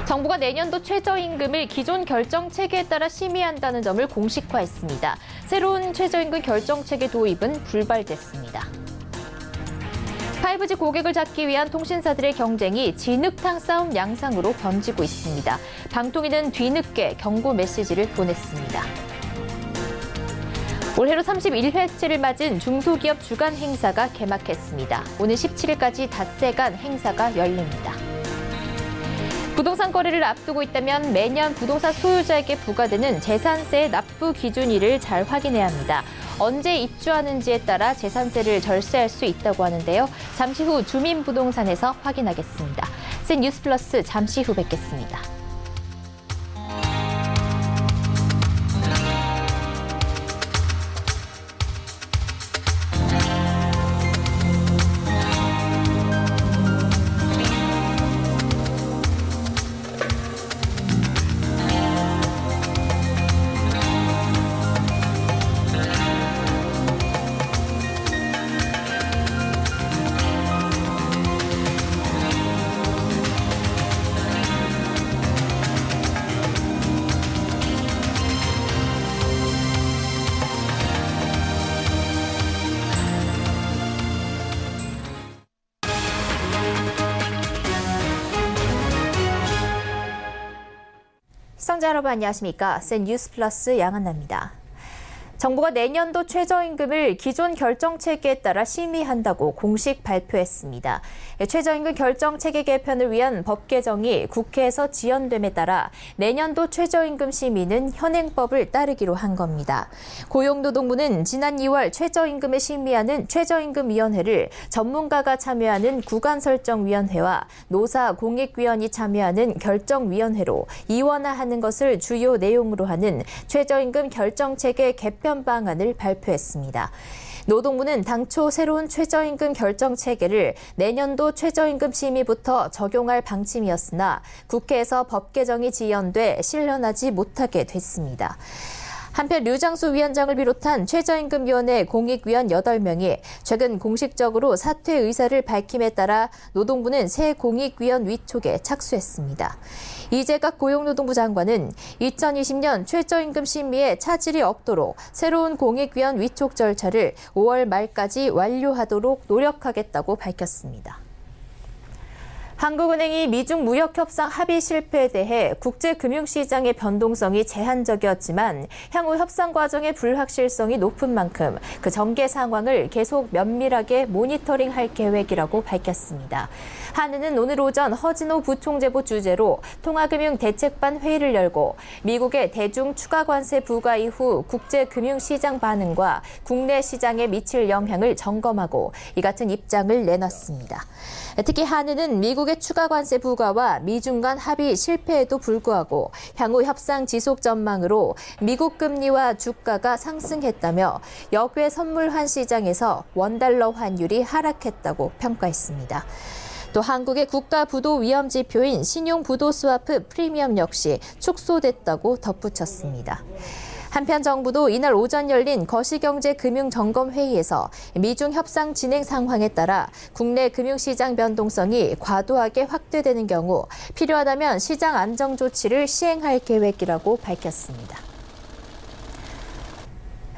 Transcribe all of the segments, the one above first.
정부가 내년도 최저임금을 기존 결정 체계에 따라 심의한다는 점을 공식화했습니다. 새로운 최저임금 결정 체계 도입은 불발됐습니다. 5G 고객을 잡기 위한 통신사들의 경쟁이 진흙탕 싸움 양상으로 번지고 있습니다. 방통위는 뒤늦게 경고 메시지를 보냈습니다. 올해로 31회째를 맞은 중소기업 주간 행사가 개막했습니다. 오는 17일까지 닷새간 행사가 열립니다. 부동산 거래를 앞두고 있다면 매년 부동산 소유자에게 부과되는 재산세 납부 기준일을 잘 확인해야 합니다. 언제 입주하는지에 따라 재산세를 절세할 수 있다고 하는데요. 잠시 후 주민부동산에서 확인하겠습니다. 센 뉴스 플러스 잠시 후 뵙겠습니다. 시청자 여러분 안녕하십니까? 센 뉴스 플러스 양한나입니다. 정부가 내년도 최저임금을 기존 결정 체계에 따라 심의한다고 공식 발표했습니다. 최저임금 결정 체계 개편을 위한 법 개정이 국회에서 지연됨에 따라 내년도 최저임금 심의는 현행법을 따르기로 한 겁니다. 고용노동부는 지난 2월 최저임금을 심의하는 최저임금위원회를 전문가가 참여하는 구간설정위원회와 노사공익위원이 참여하는 결정위원회로 이원화하는 것을 주요 내용으로 하는 최저임금 결정 체계 개편 방안을 발표했습니다. 노동부는 당초 새로운 최저임금 결정 체계를 내년도 최저임금 심의부터 적용할 방침이었으나 국회에서 법 개정이 지연돼 실현하지 못하게 됐습니다. 한편 류장수 위원장을 비롯한 최저임금위원회 공익위원 8명이 최근 공식적으로 사퇴 의사를 밝힘에 따라 노동부는 새 공익위원 위촉에 착수했습니다. 이재갑 고용노동부 장관은 2020년 최저임금 심의에 차질이 없도록 새로운 공익위원 위촉 절차를 5월 말까지 완료하도록 노력하겠다고 밝혔습니다. 한국은행이 미중 무역협상 합의 실패에 대해 국제금융시장의 변동성이 제한적이었지만 향후 협상 과정의 불확실성이 높은 만큼 그 전개 상황을 계속 면밀하게 모니터링할 계획이라고 밝혔습니다. 한은은 오늘 오전 허진호 부총재부 주재로 통화금융대책반 회의를 열고 미국의 대중 추가 관세 부과 이후 국제금융시장 반응과 국내 시장에 미칠 영향을 점검하고 이 같은 입장을 내놨습니다. 특히 한은은 미국의 추가 관세 부과와 미중 간 합의 실패에도 불구하고 향후 협상 지속 전망으로 미국 금리와 주가가 상승했다며 역외 선물환 시장에서 원달러 환율이 하락했다고 평가했습니다. 또 한국의 국가 부도 위험 지표인 신용 부도 스와프 프리미엄 역시 축소됐다고 덧붙였습니다. 한편 정부도 이날 오전 열린 거시경제금융점검회의에서 미중 협상 진행 상황에 따라 국내 금융시장 변동성이 과도하게 확대되는 경우 필요하다면 시장 안정 조치를 시행할 계획이라고 밝혔습니다.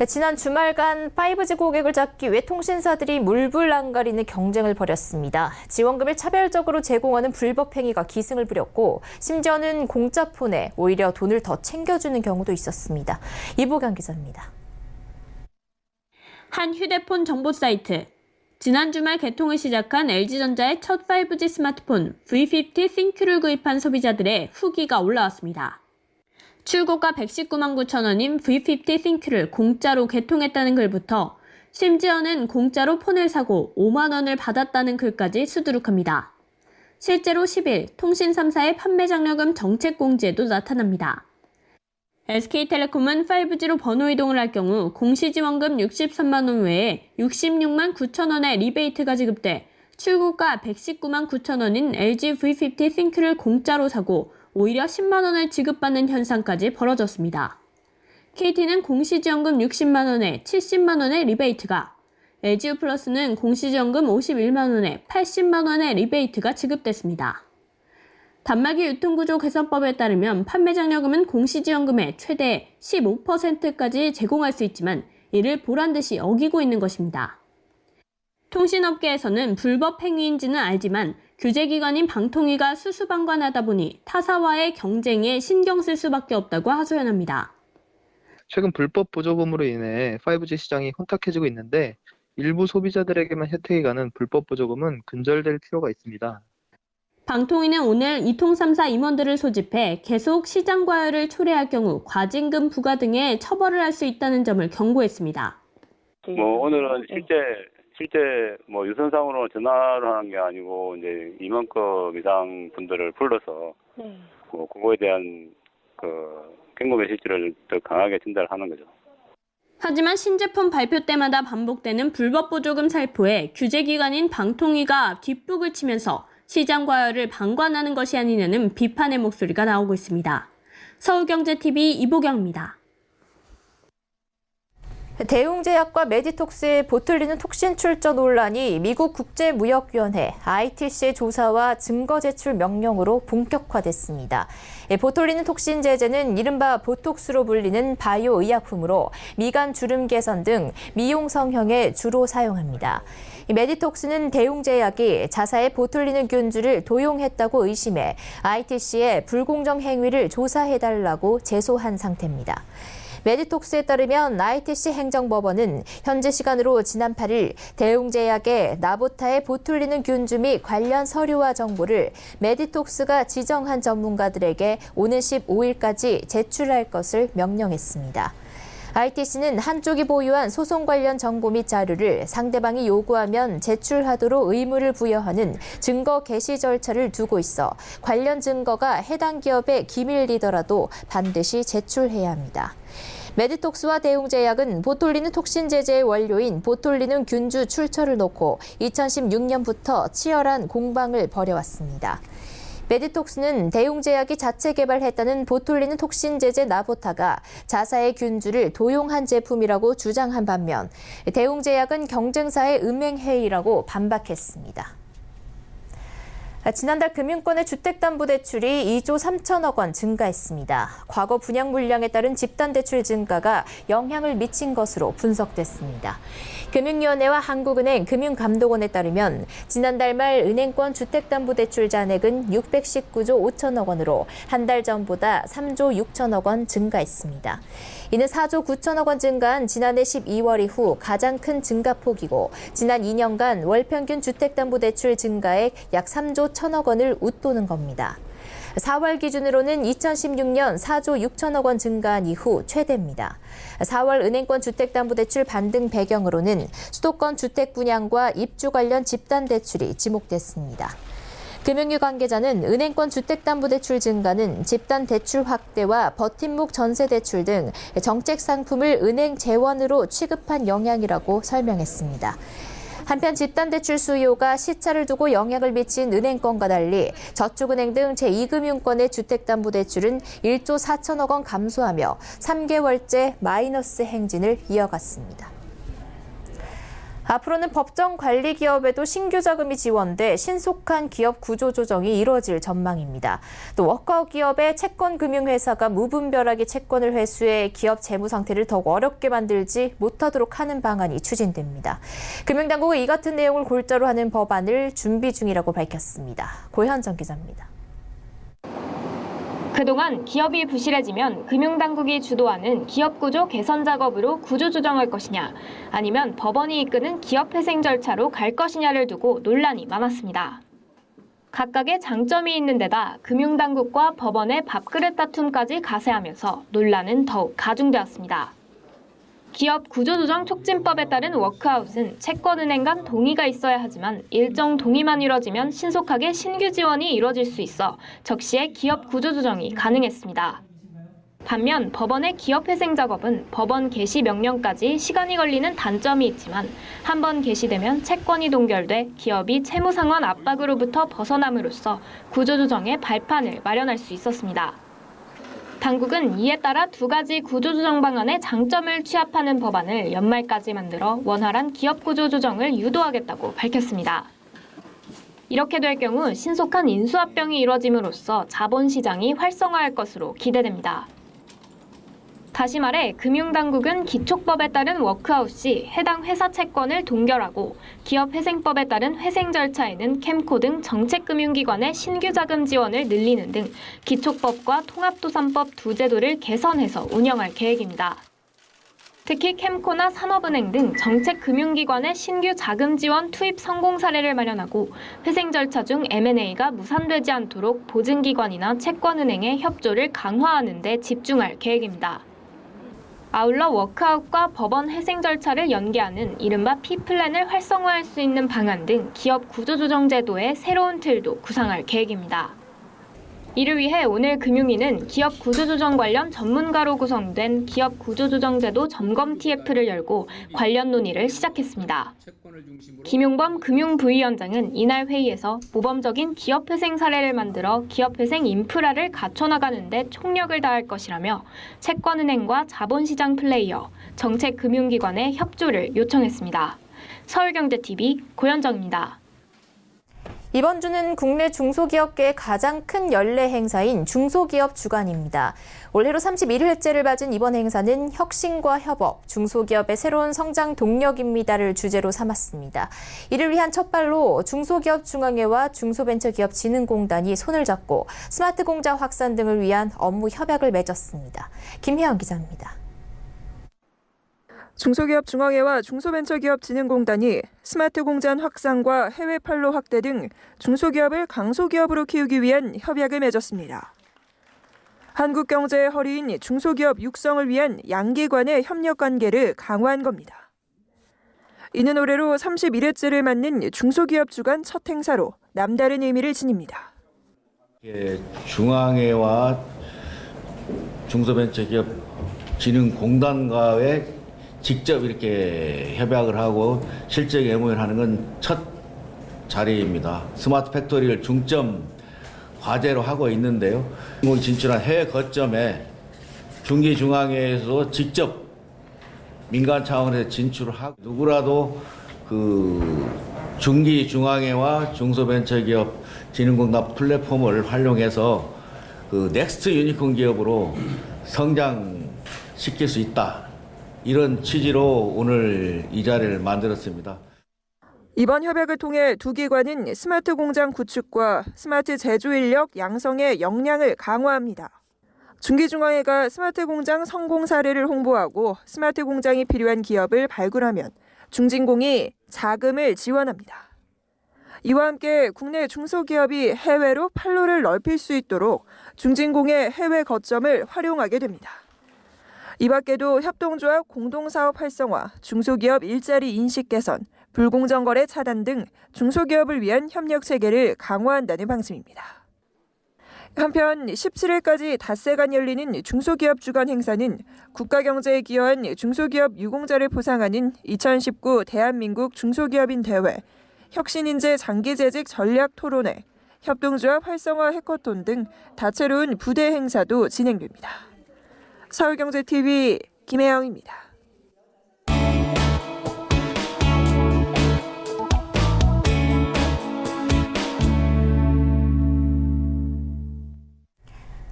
지난 주말간 5G 고객을 잡기 위해 통신사들이 물불안가리는 경쟁을 벌였습니다. 지원금을 차별적으로 제공하는 불법 행위가 기승을 부렸고 심지어는 공짜 폰에 오히려 돈을 더 챙겨주는 경우도 있었습니다. 이보경 기자입니다. 한 휴대폰 정보 사이트. 지난 주말 개통을 시작한 LG전자의 첫 5G 스마트폰 V50 ThinQ를 구입한 소비자들의 후기가 올라왔습니다. 출고가 119만 9천 원인 V50 ThinQ를 공짜로 개통했다는 글부터 심지어는 공짜로 폰을 사고 5만 원을 받았다는 글까지 수두룩합니다. 실제로 10일 통신 3사의 판매 장려금 정책 공지에도 나타납니다. SK텔레콤은 5G로 번호 이동을 할 경우 공시지원금 63만 원 외에 66만 9천 원의 리베이트가 지급돼 출고가 119만 9천 원인 LG V50 ThinQ를 공짜로 사고 오히려 10만 원을 지급받는 현상까지 벌어졌습니다. KT는 공시지원금 60만 원에 70만 원의 리베이트가, LGU+는 공시지원금 51만 원에 80만 원의 리베이트가 지급됐습니다. 단말기 유통구조 개선법에 따르면 판매장려금은 공시지원금의 최대 15%까지 제공할 수 있지만 이를 보란듯이 어기고 있는 것입니다. 통신업계에서는 불법 행위인지는 알지만 규제기관인 방통위가 수수방관하다 보니 타사와의 경쟁에 신경 쓸 수밖에 없다고 하소연합니다. 최근 불법 보조금으로 인해 5G 시장이 혼탁해지고 있는데 일부 소비자들에게만 혜택이 가는 불법 보조금은 근절될 필요가 있습니다. 방통위는 오늘 이통 3사 임원들을 소집해 계속 시장 과열을 초래할 경우 과징금 부과 등의 처벌을 할 수 있다는 점을 경고했습니다. 오늘은 실제 유선상으로 전화를 하는 게 아니고 이제 임원급 이상 분들을 불러서 그거에 대한 경고 메시지를 더 강하게 전달하는 거죠. 하지만 신제품 발표 때마다 반복되는 불법 보조금 살포에 규제기관인 방통위가 뒷북을 치면서 시장 과열을 방관하는 것이 아니냐는 비판의 목소리가 나오고 있습니다. 서울경제TV 이보경입니다. 대웅제약과 메디톡스의 보틀리는 톡신 출처 논란이 미국 국제무역위원회 ITC의 조사와 증거 제출 명령으로 본격화됐습니다. 보톨리는 톡신 제제는 이른바 보톡스로 불리는 바이오 의약품으로 미간 주름 개선 등 미용 성형에 주로 사용합니다. 메디톡스는 대웅제약이 자사의 보톨리는 균주를 도용했다고 의심해 ITC에 불공정 행위를 조사해달라고 제소한 상태입니다. 메디톡스에 따르면 ITC 행정법원은 현지 시간으로 지난 8일 대웅제약의 나보타의 보툴리는 균주 및 관련 서류와 정보를 메디톡스가 지정한 전문가들에게 오는 15일까지 제출할 것을 명령했습니다. ITC는 한쪽이 보유한 소송 관련 정보 및 자료를 상대방이 요구하면 제출하도록 의무를 부여하는 증거 개시 절차를 두고 있어 관련 증거가 해당 기업의 기밀이더라도 반드시 제출해야 합니다. 메디톡스와 대웅제약은 보톨리는 톡신 제제의 원료인 보톨리는 균주 출처를 놓고 2016년부터 치열한 공방을 벌여왔습니다. 메디톡스는 대웅제약이 자체 개발했다는 보톨리는 톡신 제제 나보타가 자사의 균주를 도용한 제품이라고 주장한 반면 대웅제약은 경쟁사의 음행행위라고 반박했습니다. 지난달 금융권의 주택담보대출이 2조 3천억 원 증가했습니다. 과거 분양 물량에 따른 집단대출 증가가 영향을 미친 것으로 분석됐습니다. 금융위원회와 한국은행 금융감독원에 따르면 지난달 말 은행권 주택담보대출 잔액은 619조 5천억 원으로 한 달 전보다 3조 6천억 원 증가했습니다. 이는 4조 9천억 원 증가한 지난해 12월 이후 가장 큰 증가폭이고 지난 2년간 월평균 주택담보대출 증가액 약 3조 1천억 원을 웃도는 겁니다. 4월 기준으로는 2016년 4조 6천억 원 증가한 이후 최대입니다. 4월 은행권 주택담보대출 반등 배경으로는 수도권 주택 분양과 입주 관련 집단대출이 지목됐습니다. 금융위 관계자는 은행권 주택담보대출 증가는 집단대출 확대와 버팀목 전세대출 등 정책 상품을 은행 재원으로 취급한 영향이라고 설명했습니다. 한편 집단대출 수요가 시차를 두고 영향을 미친 은행권과 달리 저축은행 등 제2금융권의 주택담보대출은 1조 4천억 원 감소하며 3개월째 마이너스 행진을 이어갔습니다. 앞으로는 법정 관리 기업에도 신규 자금이 지원돼 신속한 기업 구조 조정이 이뤄질 전망입니다. 또 워크아웃 기업의 채권 금융회사가 무분별하게 채권을 회수해 기업 재무 상태를 더욱 어렵게 만들지 못하도록 하는 방안이 추진됩니다. 금융당국은 이 같은 내용을 골자로 하는 법안을 준비 중이라고 밝혔습니다. 고현정 기자입니다. 그동안 기업이 부실해지면 금융당국이 주도하는 기업구조 개선 작업으로 구조조정할 것이냐 아니면 법원이 이끄는 기업회생 절차로 갈 것이냐를 두고 논란이 많았습니다. 각각의 장점이 있는 데다 금융당국과 법원의 밥그릇 다툼까지 가세하면서 논란은 더욱 가중되었습니다. 기업 구조조정 촉진법에 따른 워크아웃은 채권은행 간 동의가 있어야 하지만 일정 동의만 이뤄지면 신속하게 신규 지원이 이뤄질 수 있어 적시에 기업 구조조정이 가능했습니다. 반면 법원의 기업회생 작업은 법원 개시 명령까지 시간이 걸리는 단점이 있지만 한 번 개시되면 채권이 동결돼 기업이 채무상환 압박으로부터 벗어남으로써 구조조정의 발판을 마련할 수 있었습니다. 당국은 이에 따라 두 가지 구조조정 방안의 장점을 취합하는 법안을 연말까지 만들어 원활한 기업 구조조정을 유도하겠다고 밝혔습니다. 이렇게 될 경우 신속한 인수합병이 이뤄짐으로써 자본시장이 활성화할 것으로 기대됩니다. 다시 말해 금융당국은 기촉법에 따른 워크아웃 시 해당 회사 채권을 동결하고 기업회생법에 따른 회생 절차에는 캠코 등 정책금융기관의 신규 자금 지원을 늘리는 등 기촉법과 통합도산법 두 제도를 개선해서 운영할 계획입니다. 특히 캠코나 산업은행 등 정책금융기관의 신규 자금 지원 투입 성공 사례를 마련하고 회생 절차 중 M&A가 무산되지 않도록 보증기관이나 채권은행의 협조를 강화하는 데 집중할 계획입니다. 아울러 워크아웃과 법원 회생 절차를 연계하는 이른바 P플랜을 활성화할 수 있는 방안 등 기업 구조조정 제도의 새로운 틀도 구상할 계획입니다. 이를 위해 오늘 금융위는 기업 구조조정 관련 전문가로 구성된 기업 구조조정제도 점검 TF를 열고 관련 논의를 시작했습니다. 김용범 금융부위원장은 이날 회의에서 모범적인 기업회생 사례를 만들어 기업회생 인프라를 갖춰나가는 데 총력을 다할 것이라며 채권은행과 자본시장 플레이어, 정책금융기관의 협조를 요청했습니다. 서울경제TV 고현정입니다. 이번 주는 국내 중소기업계의 가장 큰 연례 행사인 중소기업 주간입니다. 올해로 31회째를 맞은 이번 행사는 혁신과 협업, 중소기업의 새로운 성장 동력입니다를 주제로 삼았습니다. 이를 위한 첫발로 중소기업중앙회와 중소벤처기업진흥공단이 손을 잡고 스마트 공장 확산 등을 위한 업무 협약을 맺었습니다. 김혜영 기자입니다. 중소기업중앙회와 중소벤처기업진흥공단이 스마트 공장 확산과 해외 판로 확대 등 중소기업을 강소기업으로 키우기 위한 협약을 맺었습니다. 한국 경제의 허리인 중소기업 육성을 위한 양기관의 협력 관계를 강화한 겁니다. 이는 올해로 31회째를 맞는 중소기업 주간 첫 행사로 남다른 의미를 지닙니다. 중앙회와 중소벤처기업진흥공단과의 직접 이렇게 협약을 하고 실제 MOU를 하는 건 첫 자리입니다. 스마트 팩토리를 중점 과제로 하고 있는데요. 진출한 해외 거점에 중기중앙회에서 직접 민간 차원에서 진출을 하고 누구라도 그 중기중앙회와 중소벤처기업 진흥공단 플랫폼을 활용해서 그 넥스트 유니콘 기업으로 성장시킬 수 있다. 이런 취지로 오늘 이 자리를 만들었습니다. 이번 협약을 통해 두 기관은 스마트 공장 구축과 스마트 제조 인력 양성의 역량을 강화합니다. 중기중앙회가 스마트 공장 성공 사례를 홍보하고 스마트 공장이 필요한 기업을 발굴하면 중진공이 자금을 지원합니다. 이와 함께 국내 중소기업이 해외로 판로를 넓힐 수 있도록 중진공의 해외 거점을 활용하게 됩니다. 이 밖에도 협동조합 공동사업 활성화, 중소기업 일자리 인식 개선, 불공정 거래 차단 등 중소기업을 위한 협력 체계를 강화한다는 방침입니다. 한편 17일까지 닷새간 열리는 중소기업 주간 행사는 국가경제에 기여한 중소기업 유공자를 포상하는 2019 대한민국 중소기업인 대회, 혁신인재 장기재직 전략 토론회, 협동조합 활성화 해커톤 등 다채로운 부대 행사도 진행됩니다. 서울경제TV 김혜영입니다.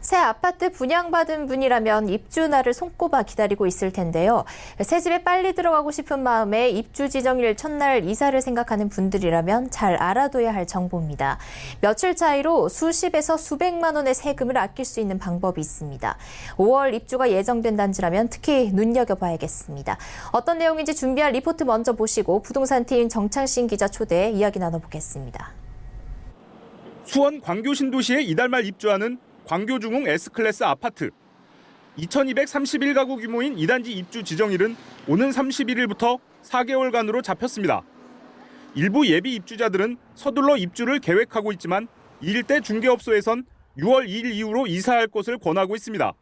새 아파트 분양받은 분이라면 입주 날을 손꼽아 기다리고 있을 텐데요. 새 집에 빨리 들어가고 싶은 마음에 입주 지정일 첫날 이사를 생각하는 분들이라면 잘 알아둬야 할 정보입니다. 며칠 차이로 수십에서 수백만 원의 세금을 아낄 수 있는 방법이 있습니다. 5월 입주가 예정된 단지라면 특히 눈여겨봐야겠습니다. 어떤 내용인지 준비한 리포트 먼저 보시고 부동산팀 정창신 기자 초대해 이야기 나눠보겠습니다. 수원 광교 신도시에 이달 말 입주하는 광교중흥 S클래스 아파트. 2231가구 규모인 2단지 입주 지정일은 오는 31일부터 4개월간으로 잡혔습니다. 일부 예비 입주자들은 서둘러 입주를 계획하고 있지만 이 일대 중개업소에선 6월 2일 이후로 이사할 것을 권하고 있습니다.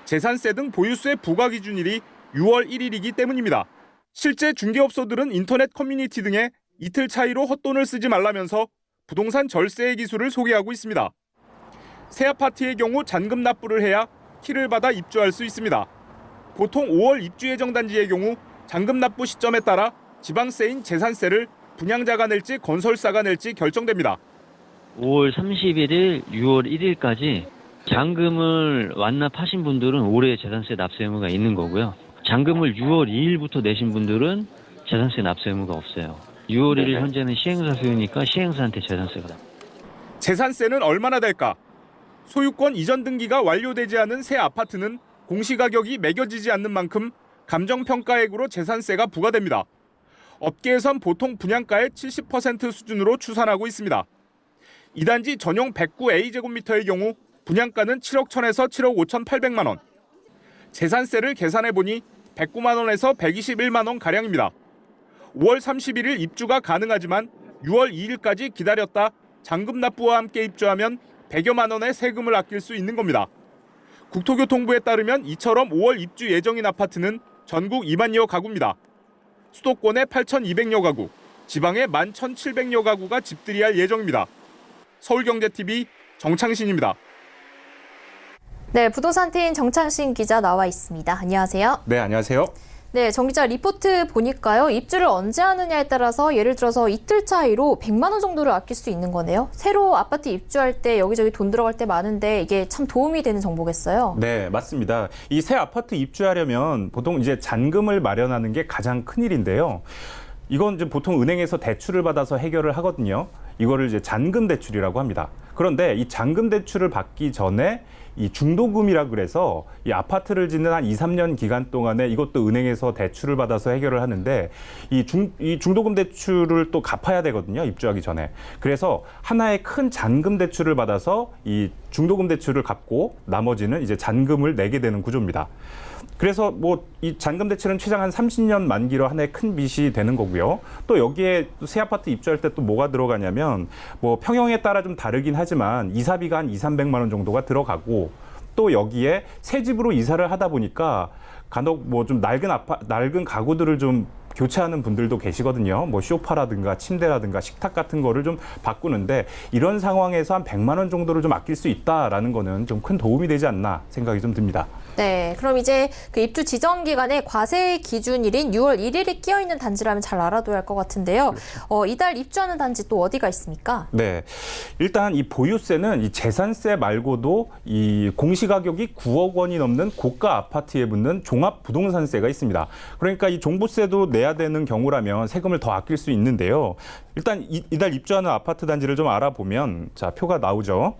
재산세 등 보유세 부과 기준일이 6월 1일이기 때문입니다. 실제 중개업소들은 인터넷 커뮤니티 등에 이틀 차이로 헛돈을 쓰지 말라면서 부동산 절세의 기술을 소개하고 있습니다. 새 아파트의 경우 잔금 납부를 해야 키를 받아 입주할 수 있습니다. 보통 5월 입주 예정 단지의 경우 잔금 납부 시점에 따라 지방세인 재산세를 분양자가 낼지 건설사가 낼지 결정됩니다. 5월 31일, 6월 1일까지 잔금을 완납하신 분들은 올해 재산세 납세 의무가 있는 거고요. 잔금을 6월 2일부터 내신 분들은 재산세 납세 의무가 없어요. 6월 1일 현재는 시행사 소유니까 시행사한테 재산세가 납니다. 재산세는 얼마나 될까? 소유권 이전 등기가 완료되지 않은 새 아파트는 공시가격이 매겨지지 않는 만큼 감정평가액으로 재산세가 부과됩니다. 업계에선 보통 분양가의 70% 수준으로 추산하고 있습니다. 이 단지 전용 109A제곱미터의 경우 분양가는 7억 1천에서 7억 5,800만 원. 재산세를 계산해보니 109만 원에서 121만 원 가량입니다. 5월 31일 입주가 가능하지만 6월 2일까지 기다렸다 잔금 납부와 함께 입주하면 100여만 원의 세금을 아낄 수 있는 겁니다. 국토교통부에 따르면 이처럼 5월 입주 예정인 아파트는 전국 2만여 가구입니다. 수도권의 8,200여 가구, 지방의 11,700여 가구가 집들이할 예정입니다. 서울경제TV 정창신입니다. 네, 부동산팀 정창신 기자 나와 있습니다. 안녕하세요. 네, 안녕하세요. 네, 정 기자 리포트 보니까요. 입주를 언제 하느냐에 따라서 예를 들어서 이틀 차이로 100만 원 정도를 아낄 수 있는 거네요. 새로 아파트 입주할 때 여기저기 돈 들어갈 때 많은데 이게 참 도움이 되는 정보겠어요. 네, 맞습니다. 이 새 아파트 입주하려면 보통 이제 잔금을 마련하는 게 가장 큰 일인데요. 이건 이제 보통 은행에서 대출을 받아서 해결을 하거든요. 이거를 이제 잔금 대출이라고 합니다. 그런데 이 잔금 대출을 받기 전에 이 중도금이라 그래서 이 아파트를 짓는 한 2, 3년 기간 동안에 이것도 은행에서 대출을 받아서 해결을 하는데 이 중도금 대출을 또 갚아야 되거든요. 입주하기 전에. 그래서 하나의 큰 잔금 대출을 받아서 이 중도금 대출을 갚고 나머지는 이제 잔금을 내게 되는 구조입니다. 그래서 뭐 이 잔금 대출은 최장 한 30년 만기로 하나의 큰 빚이 되는 거고요. 또 여기에 새 아파트 입주할 때 또 뭐가 들어가냐면 뭐 평형에 따라 좀 다르긴 하지만 이사비가 한 2, 300만 원 정도가 들어가고 또 여기에 새 집으로 이사를 하다 보니까 간혹 뭐 좀 낡은 가구들을 좀 교체하는 분들도 계시거든요. 뭐 소파라든가 침대라든가 식탁 같은 거를 좀 바꾸는데 이런 상황에서 한 100만 원 정도를 좀 아낄 수 있다라는 거는 좀 큰 도움이 되지 않나 생각이 좀 듭니다. 네, 그럼 이제 그 입주 지정 기간에 과세 기준일인 6월 1일이 끼어 있는 단지라면 잘 알아둬야 할 것 같은데요. 이달 입주하는 단지 또 어디가 있습니까? 네, 일단 이 보유세는 이 재산세 말고도 이 공시가격이 9억 원이 넘는 고가 아파트에 붙는 종합부동산세가 있습니다. 그러니까 이 종부세도 내야 되는 경우라면 세금을 더 아낄 수 있는데요. 일단 이달 입주하는 아파트 단지를 좀 알아보면 자 표가 나오죠.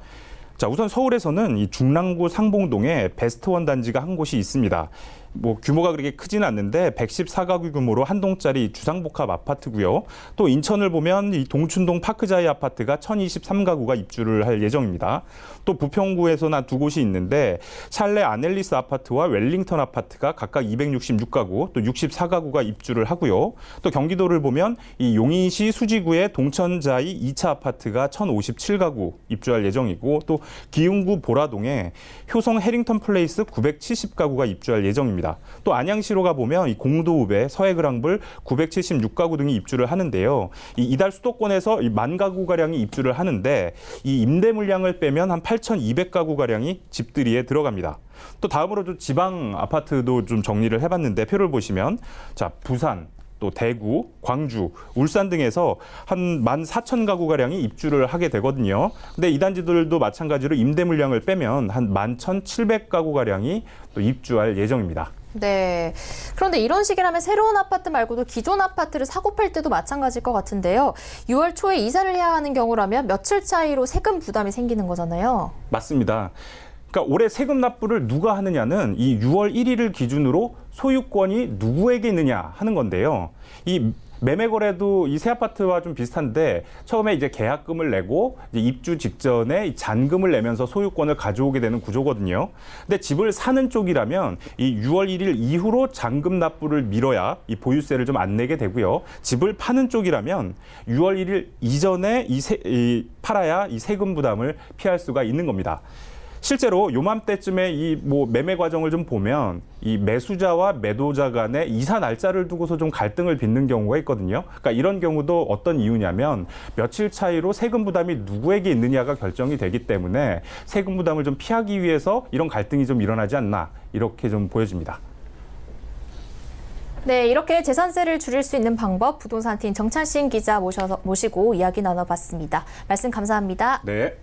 자, 우선 서울에서는 이 중랑구 상봉동에 베스트원 단지가 한 곳이 있습니다. 뭐 규모가 그렇게 크지는 않는데 114가구 규모로 한 동짜리 주상복합 아파트고요. 또 인천을 보면 이 동춘동 파크자이 아파트가 1023가구가 입주를 할 예정입니다. 또 부평구에서는 한 두 곳이 있는데 샬레 아넬리스 아파트와 웰링턴 아파트가 각각 266가구, 또 64가구가 입주를 하고요. 또 경기도를 보면 이 용인시 수지구의 동천자이 2차 아파트가 1057가구 입주할 예정이고 또 기흥구 보라동에 효성 해링턴 플레이스 970가구가 입주할 예정입니다. 또 안양시로 가보면 이 공도읍에 서해그랑불 976가구 등이 입주를 하는데요. 이달 수도권에서 이 10,000가구가량이 입주를 하는데 이 임대 물량을 빼면 한 8,200가구가량이 집들이에 들어갑니다. 또 다음으로 좀 지방 아파트도 좀 정리를 해봤는데 표를 보시면 자 부산, 또 대구, 광주, 울산 등에서 한 14,000가구가량이 입주를 하게 되거든요. 근데 이 단지들도 마찬가지로 임대 물량을 빼면 한 11,700가구가량이 또 입주할 예정입니다. 네. 그런데 이런 식이라면 새로운 아파트 말고도 기존 아파트를 사고 팔 때도 마찬가지일 것 같은데요. 6월 초에 이사를 해야 하는 경우라면 며칠 차이로 세금 부담이 생기는 거잖아요. 맞습니다. 그러니까 올해 세금 납부를 누가 하느냐는 이 6월 1일을 기준으로 소유권이 누구에게 있느냐 하는 건데요. 이 매매 거래도 이 새 아파트와 좀 비슷한데 처음에 이제 계약금을 내고 이제 입주 직전에 이 잔금을 내면서 소유권을 가져오게 되는 구조거든요. 근데 집을 사는 쪽이라면 이 6월 1일 이후로 잔금 납부를 미뤄야 이 보유세를 좀 안 내게 되고요. 집을 파는 쪽이라면 6월 1일 이전에 팔아야 이 세금 부담을 피할 수가 있는 겁니다. 실제로 요맘때쯤에 이 뭐 매매 과정을 좀 보면 이 매수자와 매도자 간에 이사 날짜를 두고서 좀 갈등을 빚는 경우가 있거든요. 그러니까 이런 경우도 어떤 이유냐면 며칠 차이로 세금 부담이 누구에게 있느냐가 결정이 되기 때문에 세금 부담을 좀 피하기 위해서 이런 갈등이 좀 일어나지 않나 이렇게 좀 보여집니다. 네, 이렇게 재산세를 줄일 수 있는 방법 부동산팀 정찬신 기자 모시고 이야기 나눠봤습니다. 말씀 감사합니다. 네.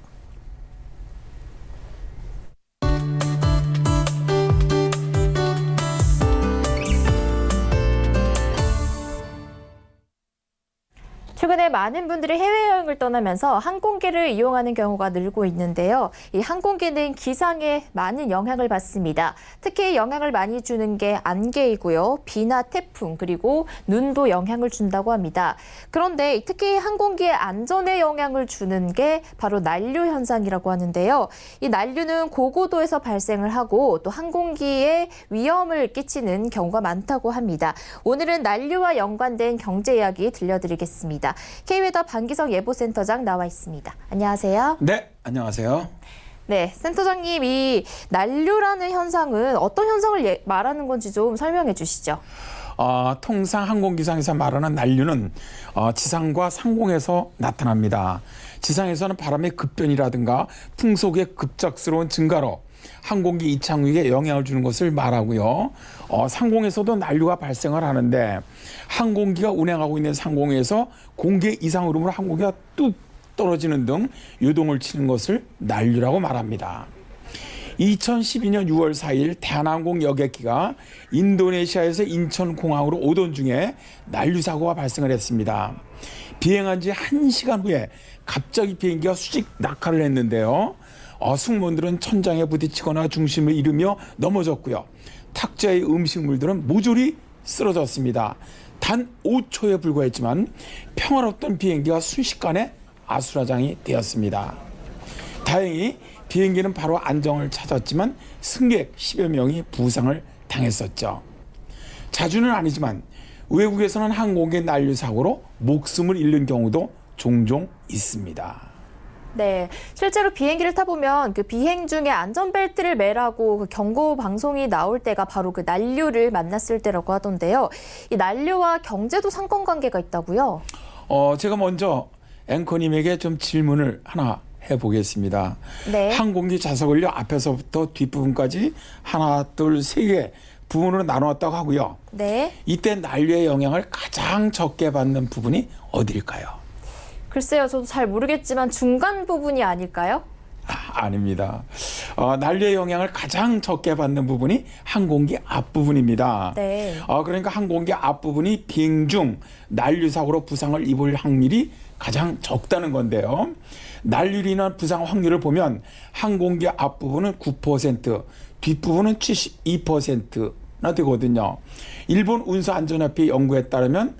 최근에 많은 분들이 해외여행을 떠나면서 항공기를 이용하는 경우가 늘고 있는데요. 이 항공기는 기상에 많은 영향을 받습니다. 특히 영향을 많이 주는 게 안개이고요. 비나 태풍 그리고 눈도 영향을 준다고 합니다. 그런데 특히 항공기의 안전에 영향을 주는 게 바로 난류 현상이라고 하는데요. 이 난류는 고고도에서 발생을 하고 또 항공기에 위험을 끼치는 경우가 많다고 합니다. 오늘은 난류와 연관된 경제 이야기 들려드리겠습니다. K웨더 방기석 예보센터장 나와 있습니다. 안녕하세요. 네, 안녕하세요. 네, 센터장님, 이 난류라는 현상은 어떤 현상을 말하는 건지 좀 설명해 주시죠. 통상 항공기상에서 말하는 난류는 지상과 상공에서 나타납니다. 지상에서는 바람의 급변이라든가 풍속의 급작스러운 증가로 항공기 이착륙에 영향을 주는 것을 말하고요. 상공에서도 난류가 발생을 하는데 항공기가 운행하고 있는 상공에서 공기 이상 흐름으로 항공기가 뚝 떨어지는 등 요동을 치는 것을 난류라고 말합니다. 2012년 6월 4일 대한항공 여객기가 인도네시아에서 인천공항으로 오던 중에 난류 사고가 발생을 했습니다. 비행한 지 1시간 후에 갑자기 비행기가 수직 낙하를 했는데요. 승무원들은 천장에 부딪히거나 중심을 잃으며 넘어졌고요. 탁자의 음식물들은 모조리 쓰러졌습니다. 단 5초에 불과했지만 평화롭던 비행기가 순식간에 아수라장이 되었습니다. 다행히 비행기는 바로 안정을 찾았지만 승객 10여 명이 부상을 당했었죠. 자주는 아니지만 외국에서는 항공기 난류 사고로 목숨을 잃는 경우도 종종 있습니다. 네, 실제로 비행기를 타보면 그 비행 중에 안전벨트를 매라고 그 경고 방송이 나올 때가 바로 그 난류를 만났을 때라고 하던데요. 이 난류와 경제도 상관관계가 있다고요? 제가 먼저 앵커님에게 좀 질문을 하나 해보겠습니다. 네. 항공기 좌석을요 앞에서부터 뒷부분까지 하나, 둘, 세 개 부분으로 나누었다고 하고요. 네. 이때 난류의 영향을 가장 적게 받는 부분이 어디일까요? 글쎄요, 저도 잘 모르겠지만 중간 부분이 아닐까요? 아닙니다. 난류의 영향을 가장 적게 받는 부분이 항공기 앞부분입니다. 네. 그러니까 항공기 앞부분이 비행 중 난류 사고로 부상을 입을 확률이 가장 적다는 건데요. 난류로 인한 부상 확률을 보면 항공기 앞부분은 9%, 뒷부분은 72%나 되거든요. 일본 운수안전협회 연구에 따르면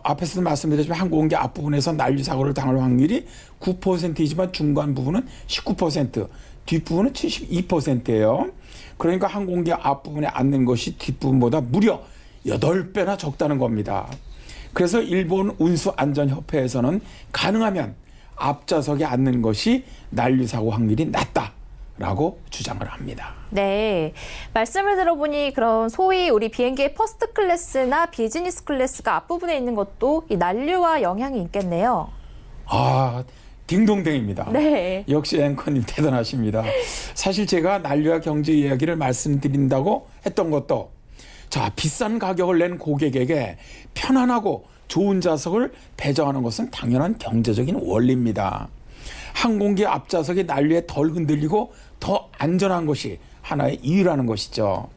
앞에서도 말씀드렸지만 항공기 앞부분에서 난류 사고를 당할 확률이 9%이지만 중간 부분은 19%, 뒷부분은 72%예요. 그러니까 항공기 앞부분에 앉는 것이 뒷부분보다 무려 8배나 적다는 겁니다. 그래서 일본 운수안전협회에서는 가능하면 앞좌석에 앉는 것이 난류 사고 확률이 낮다라고 주장을 합니다. 네, 말씀을 들어보니 그런 소위 우리 비행기의 퍼스트 클래스나 비즈니스 클래스가 앞부분에 있는 것도 이 난류와 영향이 있겠네요. 딩동댕입니다. 네. 역시 앵커님 대단하십니다. 사실 제가 난류와 경제 이야기를 말씀드린다고 했던 것도 비싼 가격을 낸 고객에게 편안하고 좋은 좌석을 배정하는 것은 당연한 경제적인 원리입니다. 항공기 앞좌석이 난류에 덜 흔들리고 더 안전한 것이 하나의 이유라는 것이죠.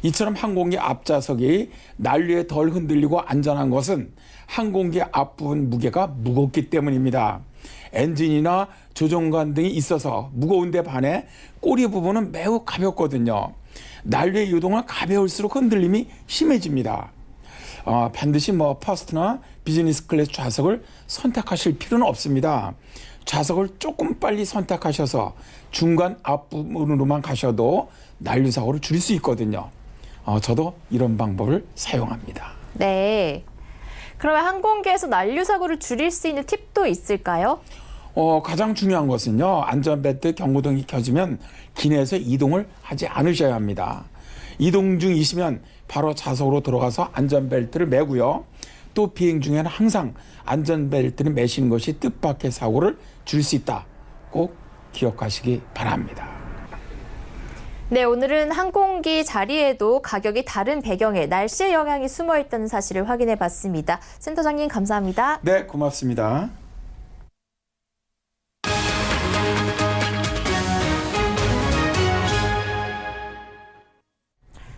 이처럼 항공기 앞좌석이 난류에 덜 흔들리고 안전한 것은 항공기 앞부분 무게가 무겁기 때문입니다. 엔진이나 조종관 등이 있어서 무거운데 반해 꼬리 부분은 매우 가볍거든요. 난류의 유동은 가벼울수록 흔들림이 심해집니다. 반드시 퍼스트나 비즈니스 클래스 좌석을 선택하실 필요는 없습니다. 좌석을 조금 빨리 선택하셔서 중간 앞부분으로만 가셔도 난류 사고를 줄일 수 있거든요. 저도 이런 방법을 사용합니다. 네. 그러면 항공기에서 난류 사고를 줄일 수 있는 팁도 있을까요? 가장 중요한 것은요. 안전벨트 경고등이 켜지면 기내에서 이동을 하지 않으셔야 합니다. 이동 중이시면 바로 좌석으로 들어가서 안전벨트를 매고요. 또 비행 중에는 항상 안전벨트를 매시는 것이 뜻밖의 사고를 줄일 수 있다. 꼭 기억하시기 바랍니다. 네, 오늘은 항공기 자리에도 가격이 다른 배경에 날씨의 영향이 숨어 있다는 사실을 확인해 봤습니다. 센터장님 감사합니다. 네, 고맙습니다.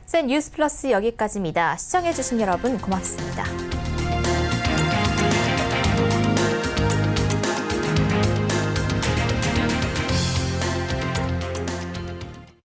센 뉴스 플러스 여기까지입니다. 시청해주신 여러분 고맙습니다.